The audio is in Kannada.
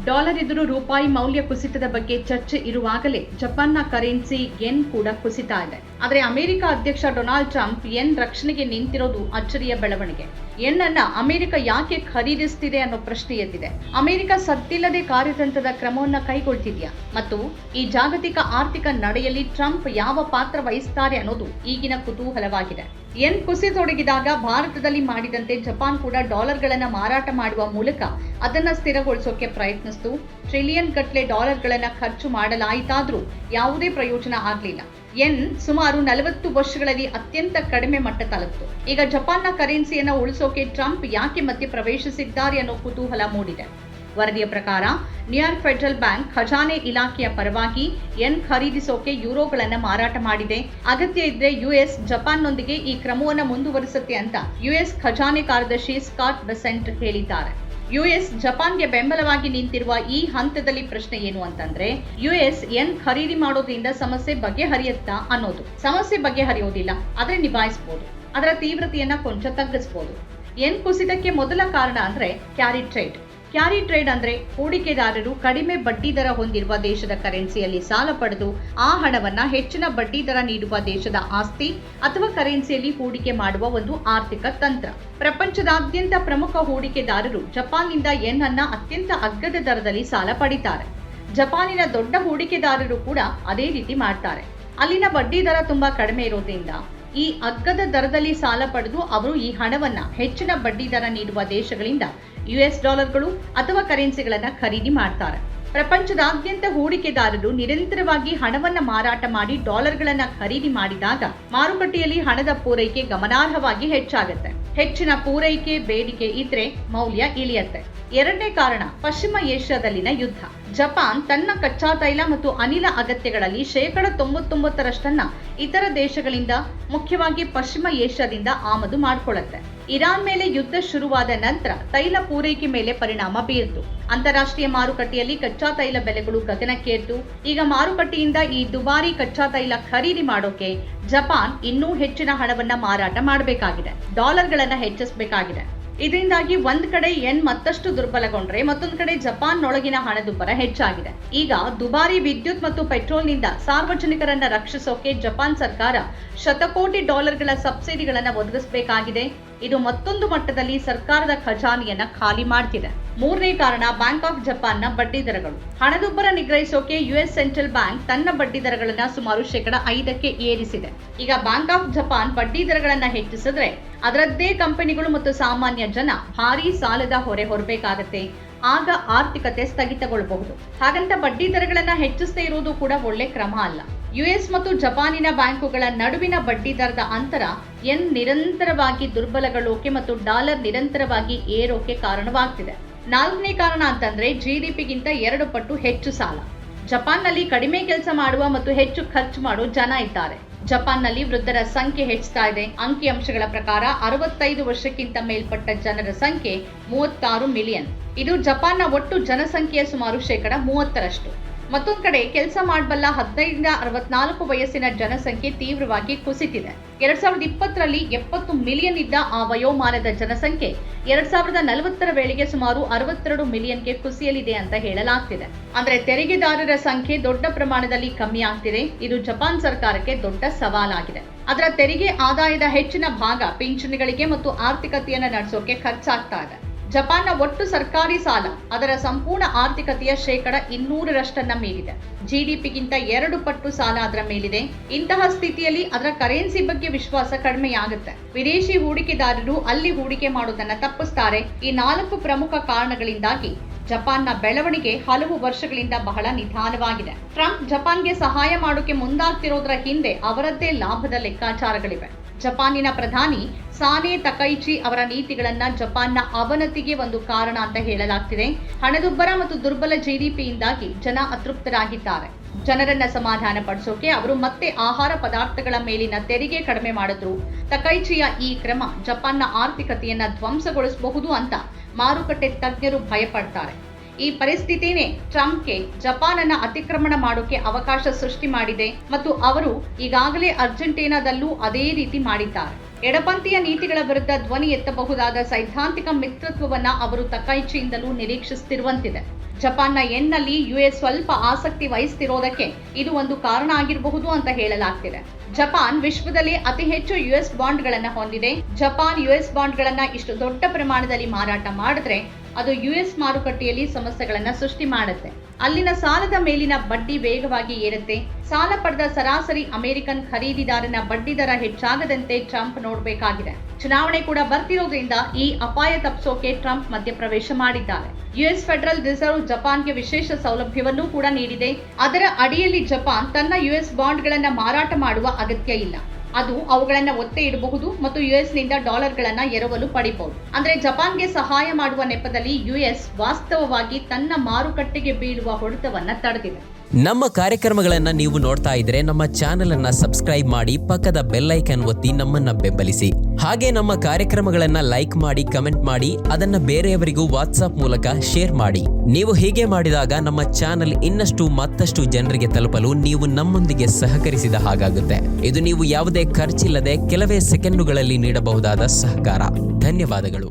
ಡಾಲರ್ ಎದುರು ರೂಪಾಯಿ ಮೌಲ್ಯ ಕುಸಿತದ ಬಗ್ಗೆ ಚರ್ಚೆ ಇರುವಾಗಲೇ ಜಪಾನ್ನ ಕರೆನ್ಸಿ ಯೆನ್ ಕೂಡ ಕುಸಿತಾ ಇದೆ. ಆದರೆ ಅಮೆರಿಕ ಅಧ್ಯಕ್ಷ ಡೊನಾಲ್ಡ್ ಟ್ರಂಪ್ ಯೆನ್ ರಕ್ಷಣೆಗೆ ನಿಂತಿರೋದು ಅಚ್ಚರಿಯ ಬೆಳವಣಿಗೆ. ಯೆನ್ ಅನ್ನ ಅಮೆರಿಕ ಯಾಕೆ ಖರೀದಿಸುತ್ತಿದೆ ಅನ್ನೋ ಪ್ರಶ್ನೆ ಎದ್ದಿದೆ. ಅಮೆರಿಕ ಸದ್ದಿಲ್ಲದೆ ಕಾರ್ಯತಂತ್ರದ ಕ್ರಮವನ್ನ ಕೈಗೊಳ್ತಿದ್ಯಾ ಮತ್ತು ಈ ಜಾಗತಿಕ ಆರ್ಥಿಕ ನಡೆಯಲ್ಲಿ ಟ್ರಂಪ್ ಯಾವ ಪಾತ್ರ ವಹಿಸುತ್ತಾರೆ ಅನ್ನೋದು ಈಗಿನ ಕುತೂಹಲವಾಗಿದೆ. ಯೆನ್ ಕುಸಿತೊಡಗಿದಾಗ ಭಾರತದಲ್ಲಿ ಮಾಡಿದಂತೆ ಜಪಾನ್ ಕೂಡ ಡಾಲರ್ಗಳನ್ನ ಮಾರಾಟ ಮಾಡುವ ಮೂಲಕ ಅದನ್ನ ಸ್ಥಿರಗೊಳಿಸೋಕೆ ಪ್ರಯತ್ನಿಸಿತು. ಟ್ರಿಲಿಯನ್ ಗಟ್ಟಲೆ ಡಾಲರ್ಗಳನ್ನ ಖರ್ಚು ಮಾಡಲಾಯಿತಾದ್ರೂ ಯಾವುದೇ ಪ್ರಯೋಜನ ಆಗಲಿಲ್ಲ. ಯೆನ್ ಸುಮಾರು 40 ವರ್ಷಗಳಲ್ಲಿ ಅತ್ಯಂತ ಕಡಿಮೆ ಮಟ್ಟ ತಲುಪಿತು. ಈಗ ಜಪಾನ್ನ ಕರೆನ್ಸಿಯನ್ನು ಉಳಿಸೋಕೆ ಟ್ರಂಪ್ ಯಾಕೆ ಮಧ್ಯೆ ಪ್ರವೇಶಿಸಿದ್ದಾರೆ ಅನ್ನೋ ಕುತೂಹಲ ಮೂಡಿದೆ. ವರದಿಯ ಪ್ರಕಾರ ನ್ಯೂಯಾರ್ಕ್ ಫೆಡರಲ್ ಬ್ಯಾಂಕ್ ಖಜಾನೆ ಇಲಾಖೆಯ ಪರವಾಗಿ ಯೆನ್ ಖರೀದಿಸೋಕೆ ಯುರೋಗಳನ್ನು ಮಾರಾಟ ಮಾಡಿದೆ. ಅಗತ್ಯ ಇದ್ರೆ ಯುಎಸ್ ಜಪಾನ್ನೊಂದಿಗೆ ಈ ಕ್ರಮವನ್ನು ಮುಂದುವರಿಸುತ್ತೆ ಅಂತ ಯುಎಸ್ ಖಜಾನೆ ಕಾರ್ಯದರ್ಶಿ ಸ್ಕಾಟ್ ಬೆಸೆಂಟ್ ಹೇಳಿದ್ದಾರೆ. ಯುಎಸ್ ಜಪಾನ್ಗೆ ಬೆಂಬಲವಾಗಿ ನಿಂತಿರುವ ಈ ಹಂತದಲ್ಲಿ ಪ್ರಶ್ನೆ ಏನು ಅಂತಂದ್ರೆ, ಯುಎಸ್ ಯೆನ್ ಖರೀದಿ ಮಾಡೋದ್ರಿಂದ ಸಮಸ್ಯೆ ಬಗೆಹರಿಯುತ್ತಾ ಅನ್ನೋದು. ಸಮಸ್ಯೆ ಬಗೆಹರಿಯೋದಿಲ್ಲ, ಆದ್ರೆ ನಿಭಾಯಿಸಬಹುದು, ಅದರ ತೀವ್ರತೆಯನ್ನ ಕೊಂಚ ತಗ್ಗಿಸಬಹುದು. ಯೆನ್ ಕುಸಿತಕ್ಕೆ ಮೊದಲ ಕಾರಣ ಅಂದ್ರೆ ಕ್ಯಾರಿ ಟ್ರೇಡ್. ಕ್ಯಾರಿ ಟ್ರೇಡ್ ಅಂದ್ರೆ ಹೂಡಿಕೆದಾರರು ಕಡಿಮೆ ಬಡ್ಡಿ ದರ ಹೊಂದಿರುವ ದೇಶದ ಕರೆನ್ಸಿಯಲ್ಲಿ ಸಾಲ ಪಡೆದು ಆ ಹಣವನ್ನ ಹೆಚ್ಚಿನ ಬಡ್ಡಿ ದರ ನೀಡುವ ದೇಶದ ಆಸ್ತಿ ಅಥವಾ ಕರೆನ್ಸಿಯಲ್ಲಿ ಹೂಡಿಕೆ ಮಾಡುವ ಒಂದು ಆರ್ಥಿಕ ತಂತ್ರ. ಪ್ರಪಂಚದಾದ್ಯಂತ ಪ್ರಮುಖ ಹೂಡಿಕೆದಾರರು ಜಪಾನ್ನಿಂದ ಯೆನ್ ಅನ್ನ ಅತ್ಯಂತ ಅಗ್ಗದ ದರದಲ್ಲಿ ಸಾಲ ಪಡಿತಾರೆ. ಜಪಾನಿನ ದೊಡ್ಡ ಹೂಡಿಕೆದಾರರು ಕೂಡ ಅದೇ ರೀತಿ ಮಾಡ್ತಾರೆ. ಅಲ್ಲಿನ ಬಡ್ಡಿ ದರ ತುಂಬಾ ಕಡಿಮೆ ಇರೋದ್ರಿಂದ ಈ ಅಗ್ಗದ ದರದಲ್ಲಿ ಸಾಲ ಪಡೆದು ಅವರು ಈ ಹಣವನ್ನ ಹೆಚ್ಚಿನ ಬಡ್ಡಿ ದರ ನೀಡುವ ದೇಶಗಳಿಂದ ಯುಎಸ್ ಡಾಲರ್ಗಳು ಅಥವಾ ಕರೆನ್ಸಿಗಳನ್ನ ಖರೀದಿ ಮಾಡ್ತಾರೆ. ಪ್ರಪಂಚದಾದ್ಯಂತ ಹೂಡಿಕೆದಾರರು ನಿರಂತರವಾಗಿ ಹಣವನ್ನ ಮಾರಾಟ ಮಾಡಿ ಡಾಲರ್ಗಳನ್ನ ಖರೀದಿ ಮಾಡಿದಾಗ ಮಾರುಕಟ್ಟೆಯಲ್ಲಿ ಹಣದ ಪೂರೈಕೆ ಗಮನಾರ್ಹವಾಗಿ ಹೆಚ್ಚಾಗುತ್ತೆ. ಹೆಚ್ಚಿನ ಪೂರೈಕೆ ಬೇಡಿಕೆ ಇದ್ರೆ ಮೌಲ್ಯ ಇಳಿಯುತ್ತೆ. ಎರಡನೇ ಕಾರಣ ಪಶ್ಚಿಮ ಏಷ್ಯಾದಲ್ಲಿನ ಯುದ್ಧ. ಜಪಾನ್ ತನ್ನ ಕಚ್ಚಾ ತೈಲ ಮತ್ತು ಅನಿಲ ಅಗತ್ಯಗಳಲ್ಲಿ 99% ಇತರ ದೇಶಗಳಿಂದ, ಮುಖ್ಯವಾಗಿ ಪಶ್ಚಿಮ ಏಷ್ಯಾದಿಂದ ಆಮದು ಮಾಡಿಕೊಳ್ಳುತ್ತೆ. ಇರಾನ್ ಮೇಲೆ ಯುದ್ಧ ಶುರುವಾದ ನಂತರ ತೈಲ ಪೂರೈಕೆ ಮೇಲೆ ಪರಿಣಾಮ ಬೀರಿತು. ಅಂತಾರಾಷ್ಟ್ರೀಯ ಮಾರುಕಟ್ಟೆಯಲ್ಲಿ ಕಚ್ಚಾ ತೈಲ ಬೆಲೆಗಳು ಗಗನಕ್ಕೇರಿತು. ಈಗ ಮಾರುಕಟ್ಟೆಯಿಂದ ಈ ದುಬಾರಿ ಕಚ್ಚಾ ತೈಲ ಖರೀದಿ ಮಾಡೋಕೆ ಜಪಾನ್ ಇನ್ನೂ ಹೆಚ್ಚಿನ ಹಣವನ್ನ ಮಾರಾಟ ಮಾಡಬೇಕಾಗಿದೆ, ಡಾಲರ್ಗಳನ್ನ ಹೆಚ್ಚಿಸಬೇಕಾಗಿದೆ. ಇದರಿಂದಾಗಿ ಒಂದ್ ಕಡೆ ಯೆನ್ ಮತ್ತಷ್ಟು ದುರ್ಬಲಗೊಂಡ್ರೆ ಮತ್ತೊಂದು ಕಡೆ ಜಪಾನ್ನೊಳಗಿನ ಹಣದುಬ್ಬರ ಹೆಚ್ಚಾಗಿದೆ. ಈಗ ದುಬಾರಿ ವಿದ್ಯುತ್ ಮತ್ತು ಪೆಟ್ರೋಲ್ನಿಂದ ಸಾರ್ವಜನಿಕರನ್ನ ರಕ್ಷಿಸೋಕೆ ಜಪಾನ್ ಸರ್ಕಾರ ಶತಕೋಟಿ ಡಾಲರ್ಗಳ ಸಬ್ಸಿಡಿಗಳನ್ನ ಒದಗಿಸಬೇಕಾಗಿದೆ. ಇದು ಮತ್ತೊಂದು ಮಟ್ಟದಲ್ಲಿ ಸರ್ಕಾರದ ಖಜಾನೆಯನ್ನ ಖಾಲಿ ಮಾಡ್ತಿದೆ. ಮೂರನೇ ಕಾರಣ ಬ್ಯಾಂಕ್ ಆಫ್ ಜಪಾನ್ನ ಬಡ್ಡಿ ದರಗಳು. ಹಣದುಬ್ಬರ ನಿಗ್ರಹಿಸೋಕೆ ಯುಎಸ್ ಸೆಂಟ್ರಲ್ ಬ್ಯಾಂಕ್ ತನ್ನ ಬಡ್ಡಿ ದರಗಳನ್ನ ಸುಮಾರು 5% ಏರಿಸಿದೆ. ಈಗ ಬ್ಯಾಂಕ್ ಆಫ್ ಜಪಾನ್ ಬಡ್ಡಿ ದರಗಳನ್ನ ಹೆಚ್ಚಿಸಿದ್ರೆ ಅದರದ್ದೇ ಕಂಪನಿಗಳು ಮತ್ತು ಸಾಮಾನ್ಯ ಜನ ಭಾರೀ ಸಾಲದ ಹೊರೆ ಹೊರಬೇಕಾಗತ್ತೆ. ಆಗ ಆರ್ಥಿಕತೆ ಸ್ಥಗಿತಗೊಳ್ಳಬಹುದು. ಹಾಗಂತ ಬಡ್ಡಿ ದರಗಳನ್ನ ಹೆಚ್ಚಿಸದೇ ಇರುವುದು ಕೂಡ ಒಳ್ಳೆ ಕ್ರಮ ಅಲ್ಲ. ಯುಎಸ್ ಮತ್ತು ಜಪಾನಿನ ಬ್ಯಾಂಕುಗಳ ನಡುವಿನ ಬಡ್ಡಿ ದರದ ಅಂತರ ಯೆನ್ ನಿರಂತರವಾಗಿ ದುರ್ಬಲಗೊಳ್ಳೋಕೆ ಮತ್ತು ಡಾಲರ್ ನಿರಂತರವಾಗಿ ಏರೋಕೆ ಕಾರಣವಾಗ್ತಿದೆ. ನಾಲ್ಕನೇ ಕಾರಣ ಅಂತಂದ್ರೆ ಜಿಡಿಪಿಗಿಂತ 2 ಪಟ್ಟು ಹೆಚ್ಚು ಸಾಲ. ಜಪಾನ್ನಲ್ಲಿ ಕಡಿಮೆ ಕೆಲಸ ಮಾಡುವ ಮತ್ತು ಹೆಚ್ಚು ಖರ್ಚು ಮಾಡೋ ಜನ ಇದ್ದಾರೆ. ಜಪಾನ್ನಲ್ಲಿ ವೃದ್ಧರ ಸಂಖ್ಯೆ ಹೆಚ್ಚುತ್ತಾ ಇದೆ. ಅಂಕಿಅಂಶಗಳ ಪ್ರಕಾರ 65 ವರ್ಷಕ್ಕಿಂತ ಮೇಲ್ಪಟ್ಟ ಜನರ ಸಂಖ್ಯೆ 36 ಮಿಲಿಯನ್. ಇದು ಜಪಾನ್ನ ಒಟ್ಟು ಜನಸಂಖ್ಯೆಯ ಸುಮಾರು 30%. ಮತ್ತೊಂದು ಕಡೆ ಕೆಲಸ ಮಾಡಬಲ್ಲ 15ರಿಂದ 64 ವಯಸ್ಸಿನ ಜನಸಂಖ್ಯೆ ತೀವ್ರವಾಗಿ ಕುಸಿತಿದೆ. 2020ರಲ್ಲಿ 70 ಮಿಲಿಯನ್ ಇದ್ದ ಆ ವಯೋಮಾನದ ಜನಸಂಖ್ಯೆ 2040ರ ವೇಳೆಗೆ ಸುಮಾರು 62 ಮಿಲಿಯನ್ಗೆ ಕುಸಿಯಲಿದೆ ಅಂತ ಹೇಳಲಾಗ್ತಿದೆ. ಅಂದ್ರೆ ತೆರಿಗೆದಾರರ ಸಂಖ್ಯೆ ದೊಡ್ಡ ಪ್ರಮಾಣದಲ್ಲಿ ಕಮ್ಮಿ ಆಗ್ತಿದೆ. ಇದು ಜಪಾನ್ ಸರ್ಕಾರಕ್ಕೆ ದೊಡ್ಡ ಸವಾಲಾಗಿದೆ. ಅದರ ತೆರಿಗೆ ಆದಾಯದ ಹೆಚ್ಚಿನ ಭಾಗ ಪಿಂಚಣಿಗಳಿಗೆ ಮತ್ತು ಆರ್ಥಿಕತೆಯನ್ನು ನಡೆಸೋಕೆ ಖರ್ಚಾಗ್ತಾ ಇದೆ. ಜಪಾನ್ನ ಒಟ್ಟು ಸರ್ಕಾರಿ ಸಾಲ ಅದರ ಸಂಪೂರ್ಣ ಆರ್ಥಿಕತೆಯ 200% ಮೀರಿದೆ. ಜಿಡಿಪಿಗಿಂತ 2 ಪಟ್ಟು ಸಾಲ ಅದರ ಮೇಲಿದೆ. ಇಂತಹ ಸ್ಥಿತಿಯಲ್ಲಿ ಅದರ ಕರೆನ್ಸಿ ಬಗ್ಗೆ ವಿಶ್ವಾಸ ಕಡಿಮೆಯಾಗುತ್ತೆ. ವಿದೇಶಿ ಹೂಡಿಕೆದಾರರು ಅಲ್ಲಿ ಹೂಡಿಕೆ ಮಾಡೋದನ್ನ ತಪ್ಪಿಸ್ತಾರೆ. ಈ 4 ಪ್ರಮುಖ ಕಾರಣಗಳಿಂದಾಗಿ ಜಪಾನ್ನ ಬೆಳವಣಿಗೆ ಹಲವು ವರ್ಷಗಳಿಂದ ಬಹಳ ನಿಧಾನವಾಗಿದೆ. ಟ್ರಂಪ್ ಜಪಾನ್ಗೆ ಸಹಾಯ ಮಾಡೋಕೆ ಮುಂದಾಗ್ತಿರೋದ್ರ ಹಿಂದೆ ಅವರದ್ದೇ ಲಾಭದ ಲೆಕ್ಕಾಚಾರಗಳಿವೆ. ಜಪಾನಿನ ಪ್ರಧಾನಿ ಸಾನೆ ತಕೈಚಿ ಅವರ ನೀತಿಗಳನ್ನ ಜಪಾನ್ನ ಅವನತಿಗೆ ಒಂದು ಕಾರಣ ಅಂತ ಹೇಳಲಾಗ್ತಿದೆ. ಹಣದುಬ್ಬರ ಮತ್ತು ದುರ್ಬಲ ಜಿಡಿಪಿಯಿಂದಾಗಿ ಜನ ಅತೃಪ್ತರಾಗಿದ್ದಾರೆ. ಜನರನ್ನ ಸಮಾಧಾನ ಪಡಿಸೋಕೆ ಅವರು ಮತ್ತೆ ಆಹಾರ ಪದಾರ್ಥಗಳ ಮೇಲಿನ ತೆರಿಗೆ ಕಡಿಮೆ ಮಾಡಿದ್ರು. ತಕೈಚಿಯ ಈ ಕ್ರಮ ಜಪಾನ್ನ ಆರ್ಥಿಕತೆಯನ್ನ ಧ್ವಂಸಗೊಳಿಸಬಹುದು ಅಂತ ಮಾರುಕಟ್ಟೆ ತಜ್ಞರು ಭಯಪಡ್ತಾರೆ. ಈ ಪರಿಸ್ಥಿತಿನೇ ಟ್ರಂಪ್ಗೆ ಜಪಾನನ್ನ ಅತಿಕ್ರಮಣ ಮಾಡೋಕೆ ಅವಕಾಶ ಸೃಷ್ಟಿ ಮಾಡಿದೆ ಮತ್ತು ಅವರು ಈಗಾಗಲೇ ಅರ್ಜೆಂಟೀನಾದಲ್ಲೂ ಅದೇ ರೀತಿ ಮಾಡಿದ್ದಾರೆ. ಎಡಪಂಥೀಯ ನೀತಿಗಳ ವಿರುದ್ಧ ಧ್ವನಿ ಎತ್ತಬಹುದಾದ ಸೈದ್ಧಾಂತಿಕ ಮಿತ್ರತ್ವವನ್ನ ಅವರು ತಕೈಚಿಯಿಂದಲೂ ನಿರೀಕ್ಷಿಸುತ್ತಿರುವಂತಿದೆ. ಜಪಾನ್ನ ಯೆನ್ನಲ್ಲಿ ಯುಎಸ್ ಸ್ವಲ್ಪ ಆಸಕ್ತಿ ವಹಿಸ್ತಿರೋದಕ್ಕೆ ಇದು ಒಂದು ಕಾರಣ ಆಗಿರಬಹುದು ಅಂತ ಹೇಳಲಾಗ್ತಿದೆ. ಜಪಾನ್ ವಿಶ್ವದಲ್ಲಿ ಅತಿ ಹೆಚ್ಚು ಯುಎಸ್ ಬಾಂಡ್ಗಳನ್ನ ಹೊಂದಿದೆ. ಜಪಾನ್ ಯುಎಸ್ ಬಾಂಡ್ಗಳನ್ನ ಇಷ್ಟು ದೊಡ್ಡ ಪ್ರಮಾಣದಲ್ಲಿ ಮಾರಾಟ ಮಾಡಿದ್ರೆ ಅದು ಯುಎಸ್ ಮಾರುಕಟ್ಟೆಯಲ್ಲಿ ಸಮಸ್ಯೆಗಳನ್ನ ಸೃಷ್ಟಿ ಮಾಡುತ್ತೆ. ಅಲ್ಲಿನ ಸಾಲದ ಮೇಲಿನ ಬಡ್ಡಿ ವೇಗವಾಗಿ ಏರುತ್ತೆ. ಸಾಲ ಪಡೆದ ಸರಾಸರಿ ಅಮೆರಿಕನ್ ಖರೀದಿದಾರನ ಬಡ್ಡಿ ದರ ಹೆಚ್ಚಾಗದಂತೆ ಟ್ರಂಪ್ ನೋಡಬೇಕಾಗಿದೆ. ಚುನಾವಣೆ ಕೂಡ ಬರ್ತಿರೋದ್ರಿಂದ ಈ ಅಪಾಯ ತಪ್ಪಿಸೋಕೆ ಟ್ರಂಪ್ ಮಧ್ಯಪ್ರವೇಶ ಮಾಡಿದ್ದಾರೆ. ಯುಎಸ್ ಫೆಡರಲ್ ರಿಸರ್ವ್ ಜಪಾನ್ಗೆ ವಿಶೇಷ ಸೌಲಭ್ಯವನ್ನೂ ಕೂಡ ನೀಡಿದೆ. ಅದರ ಅಡಿಯಲ್ಲಿ ಜಪಾನ್ ತನ್ನ ಯುಎಸ್ ಬಾಂಡ್ಗಳನ್ನ ಮಾರಾಟ ಮಾಡುವ ಅಗತ್ಯ ಇಲ್ಲ. ಅದು ಅವುಗಳನ್ನ ಒತ್ತೆ ಇಡಬಹುದು ಮತ್ತು ಯುಎಸ್ ನಿಂದ ಡಾಲರ್ಗಳನ್ನ ಎರವಲು ಪಡಿಬಹುದು. ಅಂದ್ರೆ ಜಪಾನ್ಗೆ ಸಹಾಯ ಮಾಡುವ ನೆಪದಲ್ಲಿ ಯುಎಸ್ ವಾಸ್ತವವಾಗಿ ತನ್ನ ಮಾರುಕಟ್ಟೆಗೆ ಬೀಳುವ ಹೊಡೆತವನ್ನ ತಡೆದಿದೆ. ನಮ್ಮ ಕಾರ್ಯಕ್ರಮಗಳನ್ನ ನೀವು ನೋಡ್ತಾ ಇದ್ರೆ ನಮ್ಮ ಚಾನೆಲ್ ಅನ್ನ ಸಬ್ಸ್ಕ್ರೈಬ್ ಮಾಡಿ, ಪಕ್ಕದ ಬೆಲ್ ಐಕಾನ್ ಒತ್ತಿ ನಮ್ಮನ್ನ ಬೆಂಬಲಿಸಿ. ಹಾಗೆ ನಮ್ಮ ಕಾರ್ಯಕ್ರಮಗಳನ್ನ ಲೈಕ್ ಮಾಡಿ, ಕಮೆಂಟ್ ಮಾಡಿ, ಅದನ್ನ ಬೇರೆಯವರಿಗೂ ವಾಟ್ಸ್ಆಪ್ ಮೂಲಕ ಶೇರ್ ಮಾಡಿ. ನೀವು ಹೀಗೆ ಮಾಡಿದಾಗ ನಮ್ಮ ಚಾನೆಲ್ ಇನ್ನಷ್ಟು ಮತ್ತಷ್ಟು ಜನರಿಗೆ ತಲುಪಲು ನೀವು ನಮ್ಮೊಂದಿಗೆ ಸಹಕರಿಸಿದ ಹಾಗಾಗುತ್ತೆ. ಇದು ನೀವು ಯಾವುದೇ ಖರ್ಚಿಲ್ಲದೆ ಕೆಲವೇ ಸೆಕೆಂಡುಗಳಲ್ಲಿ ನೀಡಬಹುದಾದ ಸಹಕಾರ. ಧನ್ಯವಾದಗಳು.